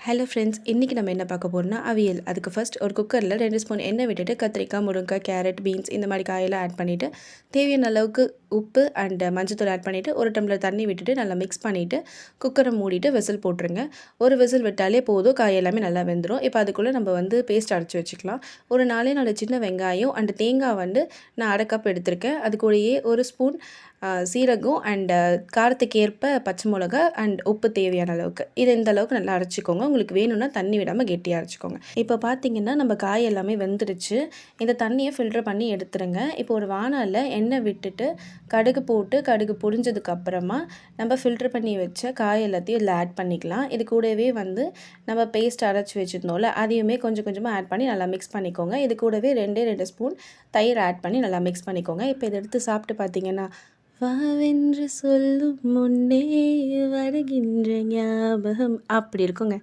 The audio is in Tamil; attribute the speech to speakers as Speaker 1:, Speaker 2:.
Speaker 1: ஹலோ ஃப்ரெண்ட்ஸ், இன்றைக்கி நம்ம என்ன பார்க்க போகிறோம்னா அவியல். அதுக்கு ஃபர்ஸ்ட் ஒரு குக்கரில் 2 ஸ்பூன் எண்ணெய் விட்டுட்டு கத்திரிக்காய், முருங்கைக்காய், கேரட், பீன்ஸ் இந்த மாதிரி காயெல்லாம் ஆட் பண்ணிவிட்டு தேவையான அளவுக்கு உப்பு அண்ட் மஞ்சத்தூள் ஆட் பண்ணிவிட்டு ஒரு டம்ளர் தண்ணி விட்டுட்டு நல்லா மிக்ஸ் பண்ணிவிட்டு குக்கரை மூடிட்டு விசில் போட்டுருங்க. ஒரு விசில் விட்டாலே போதும், காய் எல்லாமே நல்லா வெந்துடும். இப்போ அதுக்குள்ளே நம்ம பேஸ்ட் அரைச்சி வச்சுக்கலாம். ஒரு 4 சின்ன வெங்காயம் அண்ட் தேங்காய் நான் 1/2 கப் எடுத்திருக்கேன். அது கூடயே ஒரு ஸ்பூன் சீரகம் அண்ட் காரத்துக்கு ஏற்ப பச்சை மிளகா அண்ட் உப்பு தேவையான அளவுக்கு. இது இந்த அளவுக்கு நல்லா அரைச்சிக்கோங்க. உங்களுக்கு வேணும்னா தண்ணி விடாமல் கெட்டியாக அரைச்சிக்கோங்க. இப்போ பார்த்தீங்கன்னா நம்ம காய் எல்லாமே வெந்துடுச்சு. இந்த தண்ணியை ஃபில்டர் பண்ணி எடுத்துருங்க. இப்போ ஒரு வானலில் எண்ணெய் விட்டுட்டு கடுகு போட்டு கடுகு பொரிஞ்சதுக்கப்புறமா நம்ம ஃபில்டர் பண்ணி வச்ச காய் எல்லாத்தையும் இதில் ஆட் பண்ணிக்கலாம். இது கூடவே நம்ம பேஸ்ட் அரைச்சி வச்சுருந்தோம்ல, அதையுமே கொஞ்சம் கொஞ்சமாக ஆட் பண்ணி நல்லா மிக்ஸ் பண்ணிக்கோங்க. இது கூடவே 2 ஸ்பூன் தயிர் ஆட் பண்ணி நல்லா மிக்ஸ் பண்ணிக்கோங்க. இப்போ இதை எடுத்து சாப்பிட்டு பார்த்தீங்கன்னா, வாவென்று சொல்லும் முன்னே வருகின்ற ஞாபகம் அப்படி இருக்குங்க.